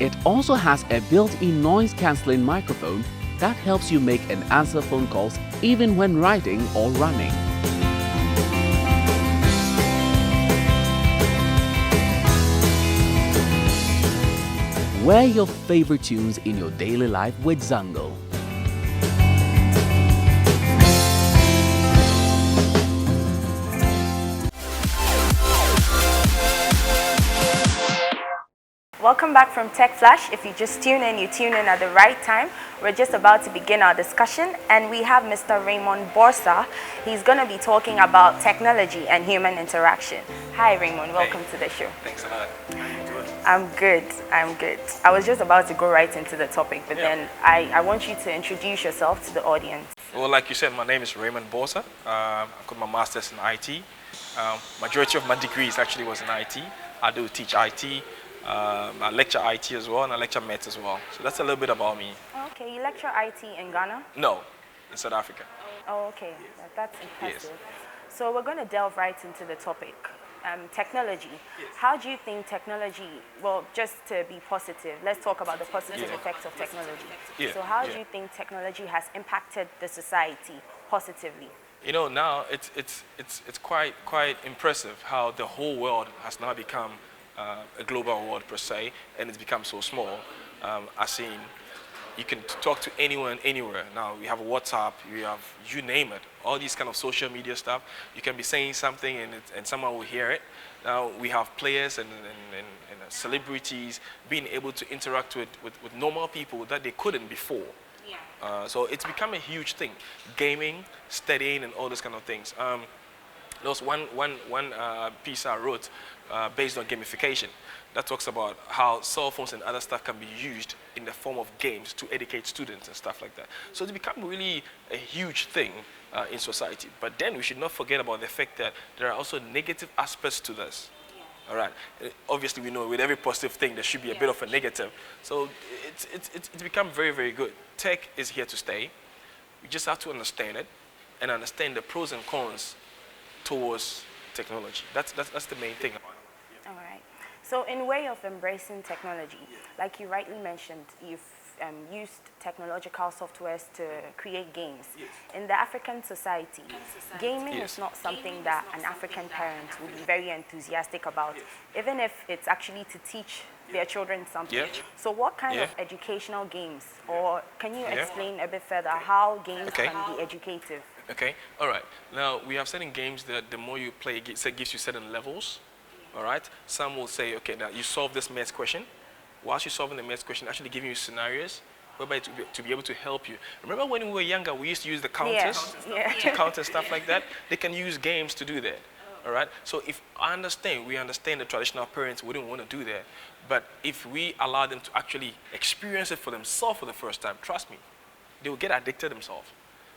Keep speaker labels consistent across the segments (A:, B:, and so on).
A: It also has a built-in noise-cancelling microphone that helps you make and answer phone calls even when riding or running. Wear your favorite tunes in your daily life with Zango.
B: Welcome back from Tech Flash. If you just tune in, you tune in at the right time. We're just about to begin our discussion, and we have Mr. Raymond Borsa. He's going to be talking about technology and human interaction. Hi, Raymond. Welcome to the show.
C: Thanks a lot. How are you doing?
B: I'm good. I'm good. I was just about to go right into the topic, but then I want you to introduce yourself to the audience.
C: Well, like you said, my name is Raymond Borsa. I've got my master's in IT. Majority of my degrees actually was in IT. I do teach IT. I lecture IT as well, and I lecture maths as well. So that's a little bit about me.
B: Okay, you lecture IT in Ghana?
C: No, in South Africa.
B: Oh, okay. That's impressive.
C: Yes.
B: So we're going to delve right into the topic. Technology. Yes. How do you think technology, well, just to be positive, let's talk about the positive effects of technology. So how do you think technology has impacted the society positively?
C: You know, now it's quite impressive how the whole world has now become a global world per se, and it's become so small. I've seen you can talk to anyone anywhere. Now we have WhatsApp, you name it, all these kind of social media stuff. You can be saying something and someone will hear it. Now we have players and celebrities being able to interact with normal people that they couldn't before. So it's become a huge thing. Gaming, studying, and all those kind of things. There was one piece I wrote based on gamification that talks about how cell phones and other stuff can be used in the form of games to educate students and stuff like that. So it's become really a huge thing in society. But then we should not forget about the fact that there are also negative aspects to this. All right. Obviously, we know with every positive thing there should be a bit of a negative. So it's become very, very good. Tech is here to stay. We just have to understand it and understand the pros and cons towards technology. That's the main thing about it.
B: All right. So in way of embracing technology, like you rightly mentioned, you've used technological softwares to create games. In the African society, gaming is not something that an African parent would be very enthusiastic about, even if it's actually to teach their children something. So what kind of educational games, or can you explain a bit further how games can be educative?
C: Okay, all right. Now, we have certain games that the more you play, it gives you certain levels, all right? Some will say, okay, now you solve this maths question. Whilst you're solving the maths question, actually giving you scenarios whereby to be able to help you. Remember when we were younger, we used to use the counters to count and stuff like that? They can use games to do that, all right? So if we understand the traditional parents wouldn't want to do that, but if we allow them to actually experience it for themselves for the first time, trust me, they will get addicted themselves.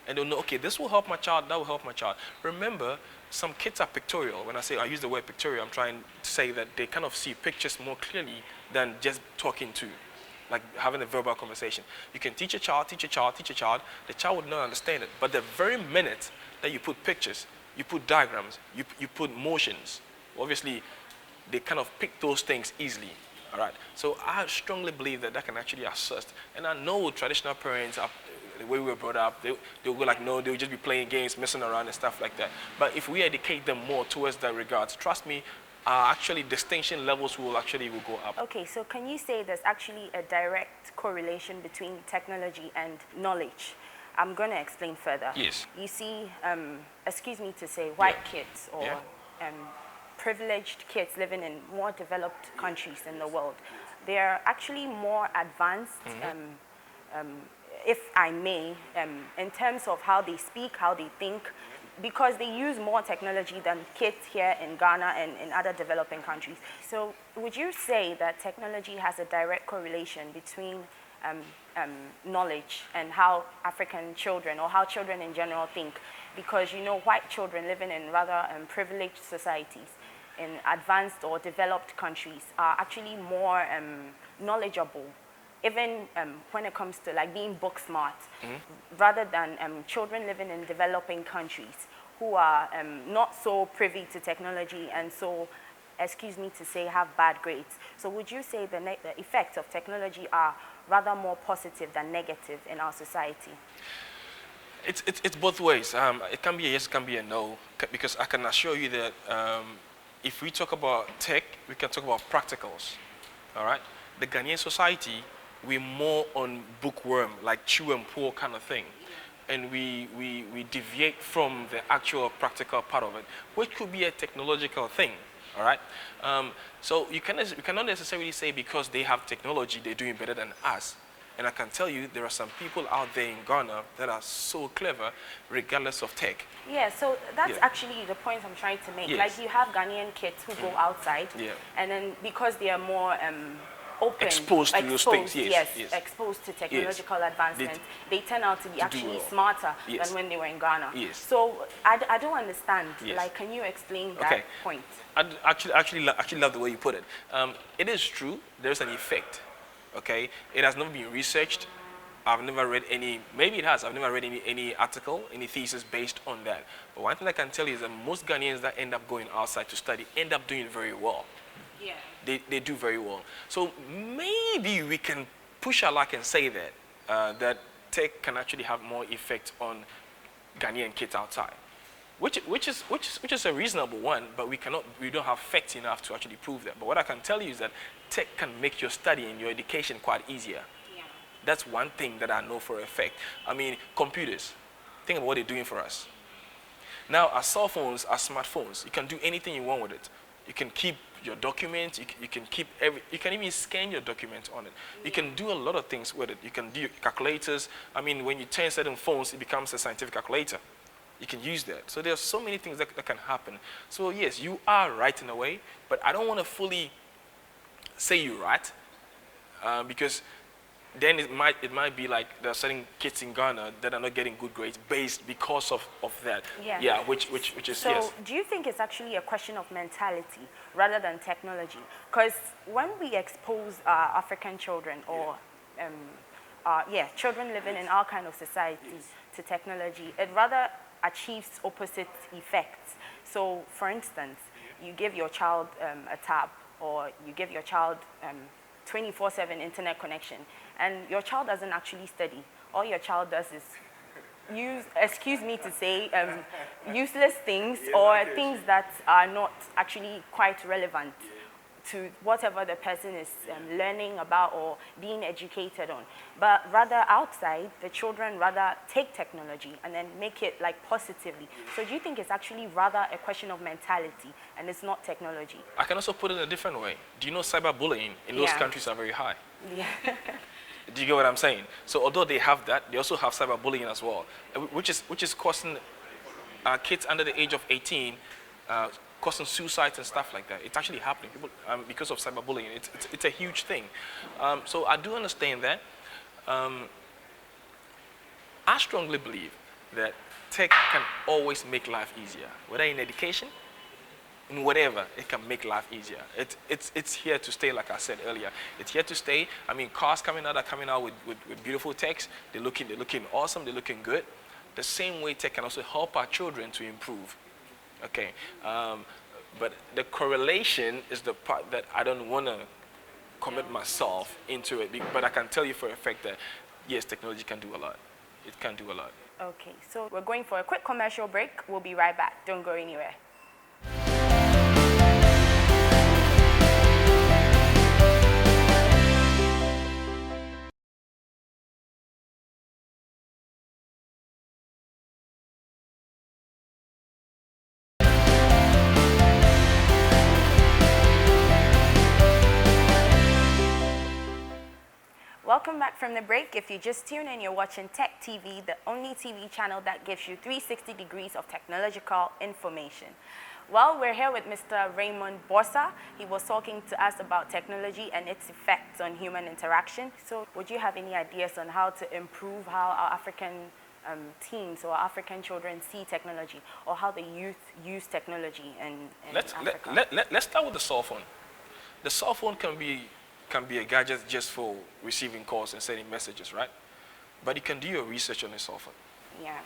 C: And they'll know, okay, this will help my child, that will help my child. Remember, some kids are pictorial. When I use the word pictorial, I'm trying to say that they kind of see pictures more clearly than just talking to, like having a verbal conversation. You can teach a child, the child would not understand it. But the very minute that you put pictures, you put diagrams, you put motions, obviously, they kind of pick those things easily. All right. So I strongly believe that can actually assist. And I know traditional parents are, the way we were brought up, they'll go like, no, they'll just be playing games, messing around and stuff like that. But if we educate them more towards that regards, trust me, actually distinction levels will go up.
B: Okay, so can you say there's actually a direct correlation between technology and knowledge? I'm going to explain further.
C: Yes.
B: You see, excuse me to say, white kids or privileged kids living in more developed countries in the world, they are actually more advanced, if I may, in terms of how they speak, how they think, because they use more technology than kids here in Ghana and in other developing countries. So would you say that technology has a direct correlation between knowledge and how African children or how children in general think? Because, you know, white children living in rather privileged societies in advanced or developed countries are actually more knowledgeable, even when it comes to like being book smart, rather than children living in developing countries who are not so privy to technology and so excuse me to say, have bad grades. So would you say the effects of technology are rather more positive than negative in our society?
C: It's both ways. It can be a yes, it can be a no, because I can assure you that if we talk about tech, we can talk about practicals, all right? The Ghanaian society, we're more on bookworm, like chew and pour kind of thing. And we deviate from the actual practical part of it, which could be a technological thing, all right? So you cannot necessarily say because they have technology, they're doing better than us. And I can tell you there are some people out there in Ghana that are so clever regardless of tech.
B: Yeah, so that's actually the point I'm trying to make.
C: Yes.
B: Like you have Ghanaian kids who go outside, and then because they are more open,
C: exposed to those things, yes.
B: Exposed to technological advancement, they turn out to be actually
C: well.
B: smarter than when they were in Ghana.
C: Yes.
B: So I don't understand. Like, can you explain that point?
C: I actually love the way you put it. It is true. There's an effect. Okay, it has never been researched. I've never read any, maybe it has, I've never read any article, any thesis based on that. But one thing I can tell you is that most Ghanaians that end up going outside to study end up doing very well.
B: Yeah.
C: They do very well. So maybe we can push our luck and say that, that tech can actually have more effect on Ghanaian kids outside. Which is a reasonable one, but we don't have facts enough to actually prove that. But what I can tell you is that tech can make your study and your education quite easier.
B: Yeah.
C: That's one thing that I know for a fact. I mean, computers, think about what they're doing for us. Now, our cell phones are smartphones. You can do anything you want with it. You can keep your documents, you can keep you can even scan your documents on it. You can do a lot of things with it. You can do calculators. I mean, when you turn certain phones, it becomes a scientific calculator. You can use that. So there are so many things that can happen. So yes, you are right in a way, but I don't want to fully say you're right, because then it might be like there are certain kids in Ghana that are not getting good grades based because of that. Yeah, which is
B: so
C: yes.
B: Do you think it's actually a question of mentality rather than technology? Because when we expose African children or children living in our kind of societies to technology, it rather achieves opposite effects. So, for instance, you give your child a tab, or you give your child 24/7 internet connection, and your child doesn't actually study. All your child does is use, excuse me to say, useless things or things that are not actually quite relevant to whatever the person is learning about or being educated on. But rather outside, the children rather take technology and then make it like positively. So do you think it's actually rather a question of mentality and it's not technology?
C: I can also put it in a different way. Do you know cyberbullying in those countries are very high?
B: Yeah.
C: Do you get what I'm saying? So although they have that, they also have cyberbullying as well, which is causing kids under the age of 18 causing suicides and stuff like that. It's actually happening people, because of cyberbullying. It's a huge thing. So I do understand that. I strongly believe that tech can always make life easier, whether in education, in whatever, it can make life easier. It's here to stay, like I said earlier. It's here to stay. I mean, cars are coming out with beautiful techs. They're looking awesome. They're looking good. The same way tech can also help our children to improve. Okay, but the correlation is the part that I don't want to commit myself into it. But I can tell you for a fact that yes, technology can do a lot. It can do a lot.
B: Okay, so we're going for a quick commercial break. We'll be right back. Don't go anywhere. Welcome back from the break. If you just tuned in, you're watching Tech TV, the only TV channel that gives you 360 degrees of technological information. Well, we're here with Mr. Raymond Bossa. He was talking to us about technology and its effects on human interaction. So would you have any ideas on how to improve how our African teens or African children see technology, or how the youth use technology in Africa?
C: Let's start with the cell phone. The cell phone can be a gadget just for receiving calls and sending messages, right? But you can do your research on a cell phone.
B: Yeah.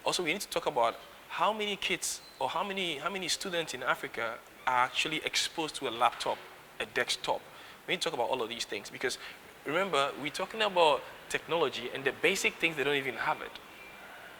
C: Also, we need to talk about how many kids or how many students in Africa are actually exposed to a laptop, a desktop. We need to talk about all of these things because remember, we're talking about technology and the basic things, they don't even have it.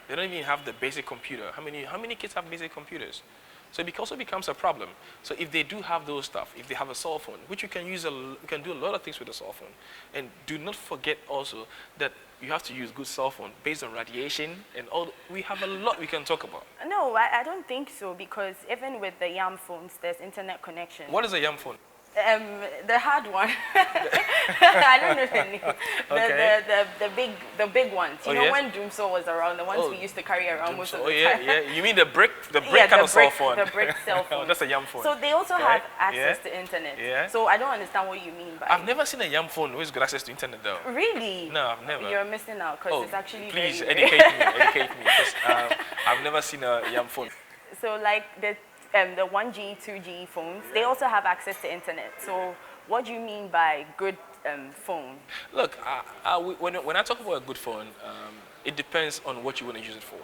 C: They don't even have the basic computer. How many kids have basic computers? So it also becomes a problem. So if they do have those stuff, if they have a cell phone, which you can use, you can do a lot of things with a cell phone. And do not forget also that you have to use good cell phone based on radiation and all. We have a lot we can talk about.
B: No, I don't think so, because even with the YAM phones, there's internet connection.
C: What is a YAM phone?
B: The hard one. I don't know the name. The big ones. You know, when Doomsaw was around, the ones we used to carry around most of the time.
C: Yeah. You mean the brick
B: Yeah,
C: kind of cell phone?
B: The brick cell phone.
C: That's a YAM phone.
B: So they also have access to internet.
C: Yeah.
B: So I don't understand what you mean by.
C: I've never seen a YAM phone who's got access to internet though.
B: Really?
C: No, I've never.
B: You're missing out because it's actually
C: please
B: very
C: educate me. Because I've never seen a YAM phone.
B: So like the 1G, 2G phones, they also have access to internet. So what do you mean by good phone?
C: Look, when I talk about a good phone, it depends on what you want to use it for.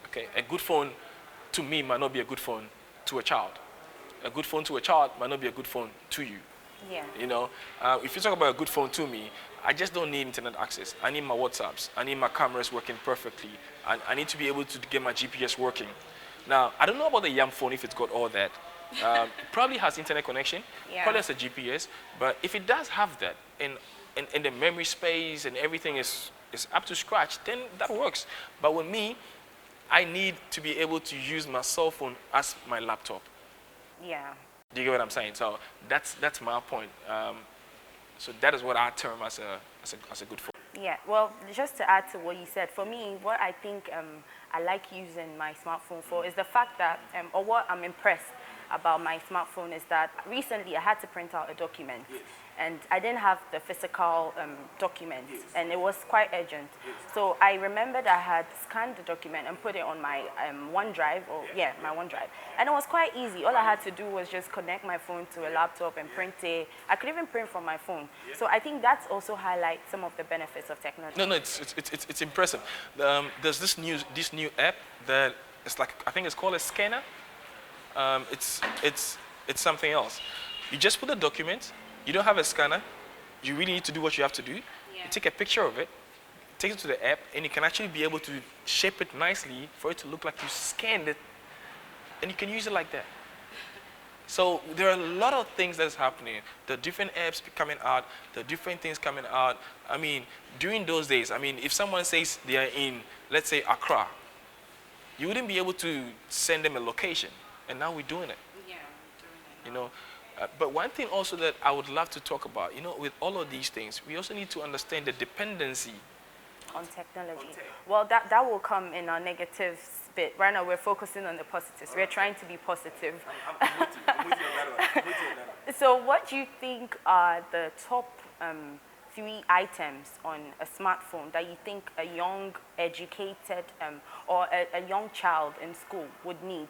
C: Okay, a good phone to me might not be a good phone to a child. A good phone to a child might not be a good phone to you.
B: Yeah.
C: You know, if you talk about a good phone to me, I just don't need internet access. I need my WhatsApps. I need my cameras working perfectly. I need to be able to get my GPS working. Now, I don't know about the YAM phone if it's got all that. It probably has internet connection, probably has a GPS, but if it does have that and the memory space and everything is up to scratch, then that works. But with me, I need to be able to use my cell phone as my laptop.
B: Yeah.
C: Do you get what I'm saying? So that's my point. So that is what I term as a good phone.
B: Yeah, well, just to add to what you said, for me, what I think I like using my smartphone for is the fact that, or what I'm impressed about my smartphone is that recently I had to print out a document, and I didn't have the physical document, and it was quite urgent. So I remembered I had scanned the document and put it on my OneDrive, my OneDrive, and it was quite easy. All I had to do was just connect my phone to a laptop and print it. I could even print from my phone. So I think that's also highlights some of the benefits of technology.
C: No, it's impressive. There's this new app that it's like, I think it's called a scanner. It's something else. You just put a document. You don't have a scanner. You really need to do what you have to do. You take a picture of it, take it to the app, and you can actually be able to shape it nicely for it to look like you scanned it, and you can use it like that. So there are a lot of things that's happening. The different apps coming out, the different things coming out. I mean, during those days, I mean, if someone says they are in, let's say, Accra, you wouldn't be able to send them a location. And now we're doing it. Yeah, we're doing it. You know, but one thing also that I would love to talk about, you know, with all of these things, we also need to understand the dependency
B: on technology. Well, that will come in our negatives bit. Right now, we're focusing on the positives. We're trying to be positive.
C: I'm with you on that one.
B: So what do you think are the top 3 items on a smartphone that you think a young, educated, or a young child in school would need?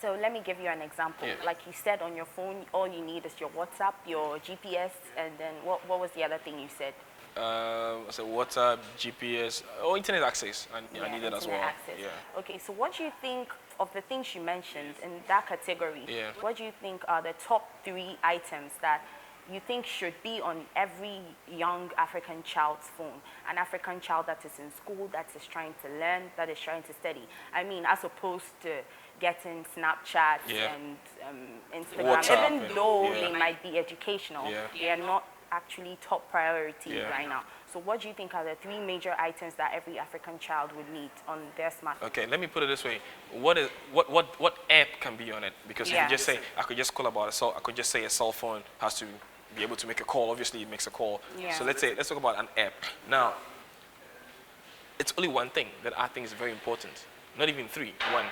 B: So let me give you an example.
C: Yeah.
B: Like you said, on your phone, all you need is your WhatsApp, your GPS, and then what was the other thing you said?
C: So WhatsApp, GPS, internet access. I need that as well.
B: Access.
C: Yeah.
B: Okay, so what do you think of the things you mentioned in that category?
C: Yeah.
B: What do you think are the top 3 items that you think should be on every young African child's phone? An African child that is in school, that is trying to learn, that is trying to study. I mean, as opposed to getting Snapchat and Instagram,
C: WhatsApp,
B: even though they might be educational, they are not actually top priority right now. So what do you think are the 3 major items that every African child would need on their smartphone?
C: Okay, let me put it this way. What app can be on it? Because if you just say, I could just call about a cell, I could just say a cell phone has to be able to make a call. Obviously, it makes a call. So let's talk about an app. Now, it's only one thing that I think is very important. Not even 3, 1.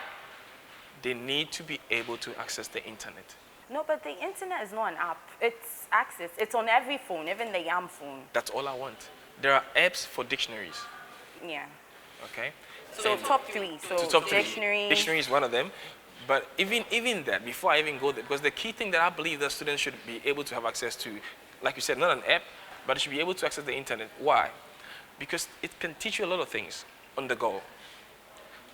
C: They need to be able to access the internet.
B: No, but the internet is not an app. It's access. It's on every phone, even the YAM phone.
C: That's all I want. There are apps for dictionaries.
B: Yeah.
C: Okay?
B: So top 3. So
C: top 3.
B: Dictionary.
C: Dictionary is one of them. But even that, before I even go there, because the key thing that I believe that students should be able to have access to, like you said, not an app, but they should be able to access the internet. Why? Because it can teach you a lot of things on the go.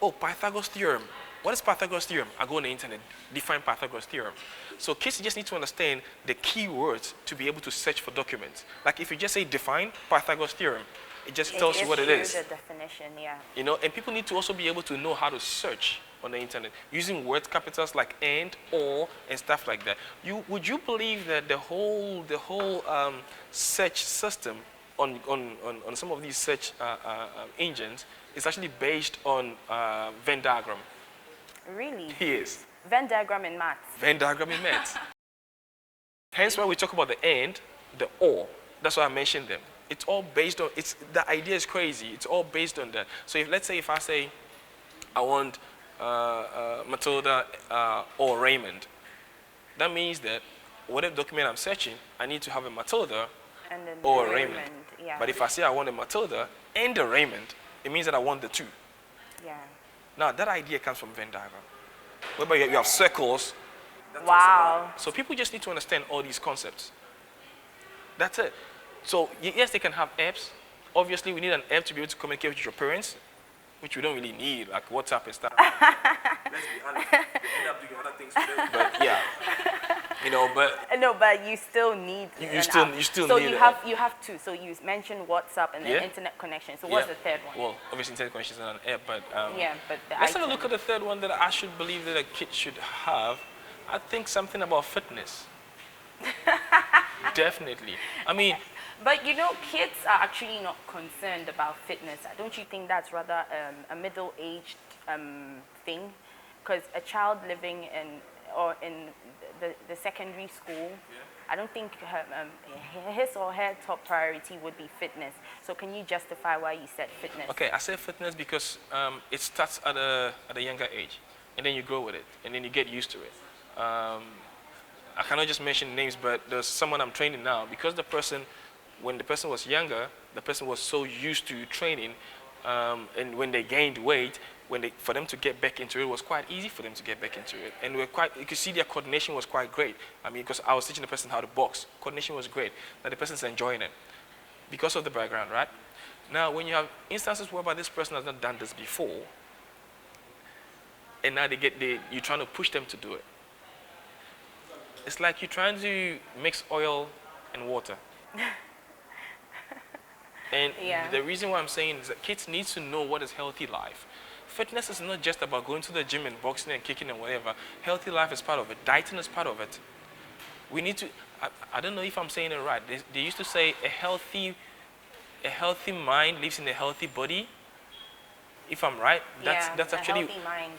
C: Oh, Pythagoras theorem. What is Pythagoras theorem? I go on the internet, define Pythagoras theorem. So kids just need to understand the key words to be able to search for documents. Like if you just say define Pythagoras theorem, it just tells you what it is.
B: The definition, yeah.
C: You know, and people need to also be able to know how to search on the internet using word capitals like and, or, and stuff like that. Would you believe that the whole search system on some of these search engines is actually based on Venn diagram?
B: Really?
C: Yes.
B: Venn diagram in maths.
C: Venn diagram in maths. Hence why we talk about the and, the or. That's why I mentioned them. It's all based on, the idea is crazy. It's all based on that. So let's say if I say, I want Matilda or Raymond, that means that whatever document I'm searching, I need to have a Matilda
B: and then
C: or a Raymond.
B: Yeah.
C: But if I say I want a Matilda and a Raymond, it means that I want the two.
B: Yeah.
C: Now, that idea comes from Venn diagram. Whereby you have circles.
B: Wow.
C: So people just need to understand all these concepts. That's it. So yes, they can have apps. Obviously, we need an app to be able to communicate with your parents, which we don't really need, like WhatsApp and stuff. Let's be honest. We end up doing other things today. But yeah, you know, but
B: no, but you still need.
C: You still need.
B: So you have two. So you mentioned WhatsApp and the internet connection. So what's the third one?
C: Well, obviously internet connection is not an app, but
B: yeah, but
C: let's have a look at the third one that I should believe that a kid should have. I think something about fitness. Definitely. I mean.
B: But you know, kids are actually not concerned about fitness. Don't you think that's rather a middle-aged thing? Because a child living in the secondary school, I don't think his or her top priority would be fitness. So can you justify why you said fitness?
C: Okay, I said fitness because it starts at a younger age, and then you grow with it, and then you get used to it. I cannot just mention names, but there's someone I'm training now because when the person was younger, the person was so used to training, and when they gained weight, for them to get back into it, was quite easy for them to get back into it. And you could see their coordination was quite great. I mean, because I was teaching the person how to box, coordination was great. That the person's enjoying it because of the background, right? Now, when you have instances whereby this person has not done this before, and now you're trying to push them to do it. It's like you're trying to mix oil and water. And the reason why I'm saying is that kids need to know what is healthy life. Fitness is not just about going to the gym and boxing and kicking and whatever. Healthy life is part of it. Dieting is part of it. We need to, I don't know if I'm saying it right. They used to say a healthy mind lives in a healthy body. If I'm right, that's actually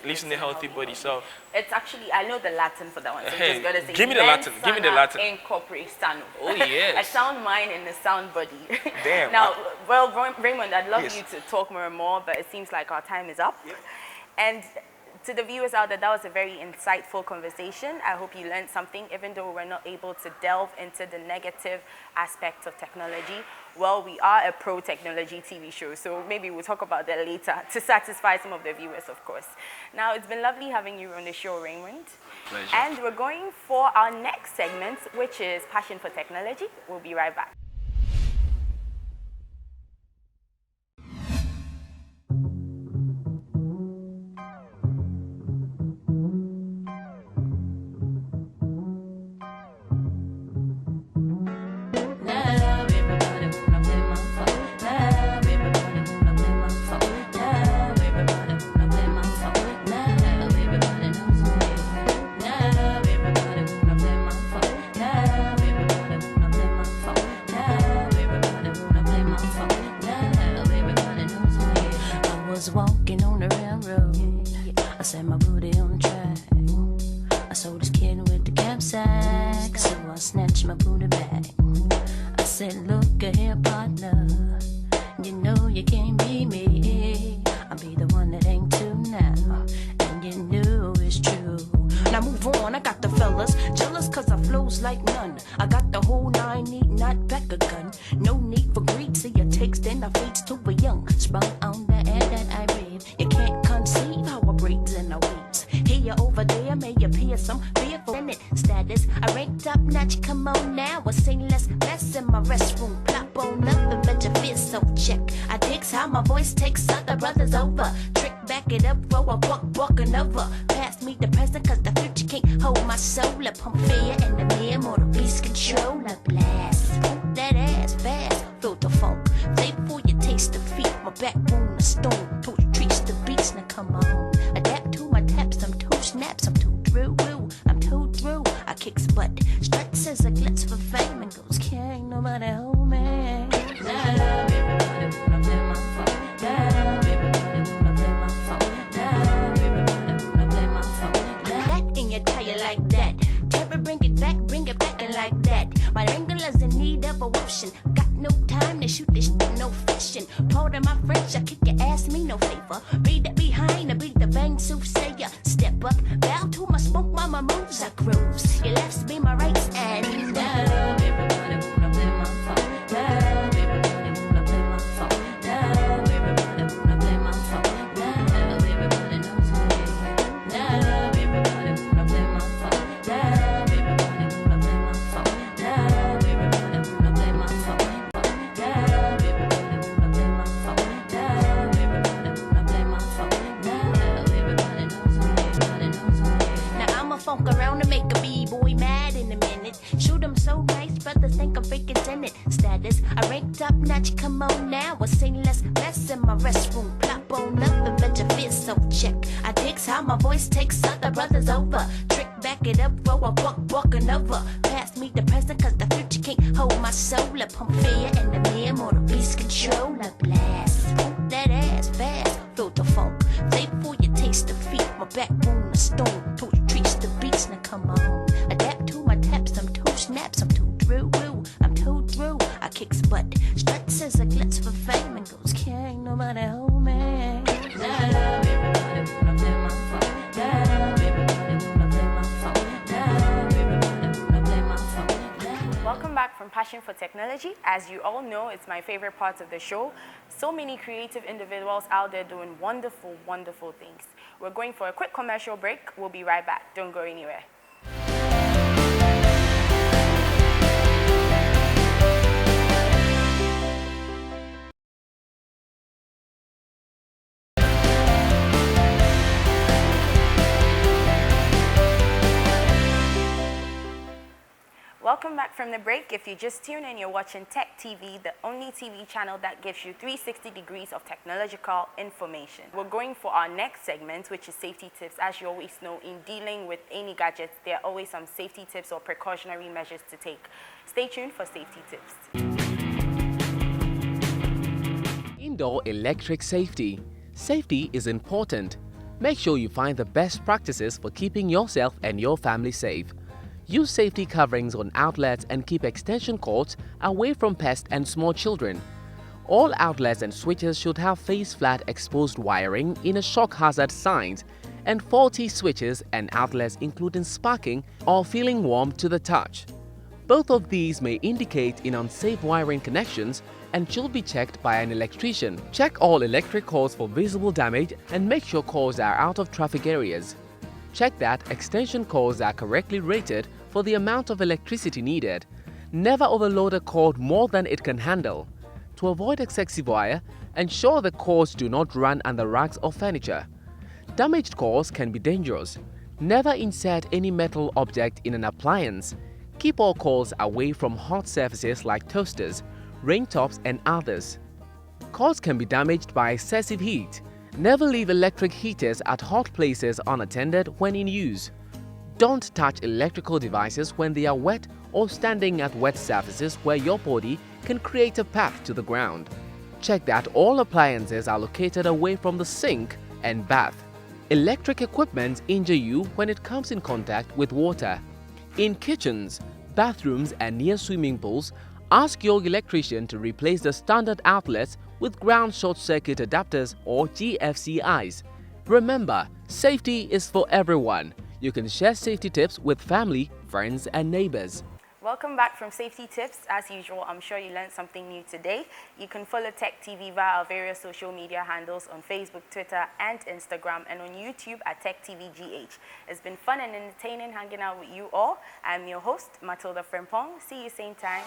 C: lives in a healthy body. So
B: it's actually, I know the Latin for that one. So
C: hey,
B: just gotta say,
C: give me the Latin. Give me the Latin.
B: In corpore sano.
C: Oh yes.
B: A sound mind and a sound body.
C: Damn.
B: Now, well, Raymond, I'd love you to talk more and more, but it seems like our time is up.
C: Yep.
B: And to the viewers out there, that was a very insightful conversation. I hope you learned something, even though we're not able to delve into the negative aspects of technology. Well, we are a pro-technology TV show, so maybe we'll talk about that later to satisfy some of the viewers, of course. Now, it's been lovely having you on the show, Raymond.
C: Pleasure.
B: And we're going for our next segment, which is Passion for Technology. We'll be right back.
D: Walking on the railroad, I set my booty on the track. I saw this kid with the knapsack, so I snatched my booty back. I said, look here, partner, you know you can't be me. I'll be the one that ain't too now, and you know it's true. Now move on, I got the fellas jealous cause I flows like none. I got the whole 9, need not back a gun. No need for greed, see your takes, then I fades to a young. Sprung on the air that I read. You can't conceive how I breathe and I weeds. Here over there, may appear some fearful in it. Status, I ranked up notch, come on now. I say less mess in my restroom. Plop on up and bet your feel so check. I digs how my voice takes other brothers over. Trick back back it up, roll a walk another. Pass me the present, cause the future can't hold my soul. Up on fear and the mere mortal beast control. A blast, pump that ass fast, feel the funk. Flavor for your taste, defeat my backbone, a stone. Torch treats the beats, now come on. Adapt to my taps, I'm too snaps, I'm too through, I'm too through. I kicks butt, struts as a glitz for fame and goes, can't nobody hold me. Now everybody wanna play my phone. Now everybody wanna play my phone. Now everybody wanna play my phone. That in your tire like that. Never bring it back and like that. My angle is in need of a washing. Got no time to shoot this shit, no fashion. Pardon my French, I kick your ass, me no favor. Read it behind, I be the bang soothsayer. Step up, bow to my smoke, mama moves, I cruise. Your lefts be my rights, and now everybody wanna play my phone. Now everybody wanna play my phone. Now everybody wanna play my phone. Now everybody knows who I am. Now everybody wanna play my phone. Now everybody wanna play my phone. Now everybody wanna play my phone. Now everybody wanna play my phone. Now everybody wanna play my phone. Now everybody knows who I am. Now I'ma funk around and make a b-boy mad in a minute. Shoot 'em so nice, brothers think I'm freaking tenant. Status, I ranked up notch, come on now. I say less mess in my restroom. Plop on up and let your fist so check. I digs how my voice takes other brothers over. Trick, back it up, roll a walk another. Pass me the present, cause the future can't hold my soul. Up on fear and the mere mortal beast control. A blast, pump that ass fast, feel the funk. Flavor for your taste, defeat my backbone, a stone. Torch treats the beats, now come on. Adapt to my taps, I'm too snaps, I'm too through, I'm too through. I kicks butt, struts as a glitz for fame and goes, can't nobody hold me. Now everybody wanna play my phone. Now everybody wanna play my phone. Now everybody wanna play my phone.
B: Welcome back from Passion for Technology. As you all know, it's my favorite part of the show. So many creative individuals out there doing wonderful, wonderful things. We're going for a quick commercial break. We'll be right back. Don't go anywhere. Welcome back from the break. If you just tuned in, you're watching Tech TV, the only TV channel that gives you 360 degrees of technological information. We're going for our next segment, which is safety tips. As you always know, in dealing with any gadgets, there are always some safety tips or precautionary measures to take. Stay tuned for safety tips.
A: Indoor electric safety. Safety is important. Make sure you find the best practices for keeping yourself and your family safe. Use safety coverings on outlets and keep extension cords away from pests and small children. All outlets and switches should have face-flat exposed wiring in a shock hazard signs, and faulty switches and outlets including sparking or feeling warm to the touch. Both of these may indicate in unsafe wiring connections and should be checked by an electrician. Check all electric cords for visible damage and make sure cords are out of traffic areas. Check that extension cords are correctly rated for the amount of electricity needed. Never overload a cord more than it can handle. To avoid excessive wire, ensure the cords do not run under rugs or furniture. Damaged cords can be dangerous. Never insert any metal object in an appliance. Keep all cords away from hot surfaces like toasters, raintops and others. Cords can be damaged by excessive heat. Never leave electric heaters at hot places unattended when in use. Don't touch electrical devices when they are wet or standing at wet surfaces where your body can create a path to the ground. Check that all appliances are located away from the sink and bath. Electric equipment injure you when it comes in contact with water. In kitchens, bathrooms and near swimming pools, ask your electrician to replace the standard outlets with ground short circuit adapters or GFCIs. Remember, safety is for everyone. You can share safety tips with family, friends and neighbors.
B: Welcome back from Safety Tips. As usual, I'm sure you learned something new today. You can follow Tech TV via our various social media handles on Facebook, Twitter and Instagram, and on YouTube at Tech TV GH. It's been fun and entertaining hanging out with you all. I'm your host, Matilda Frimpong. See you same time.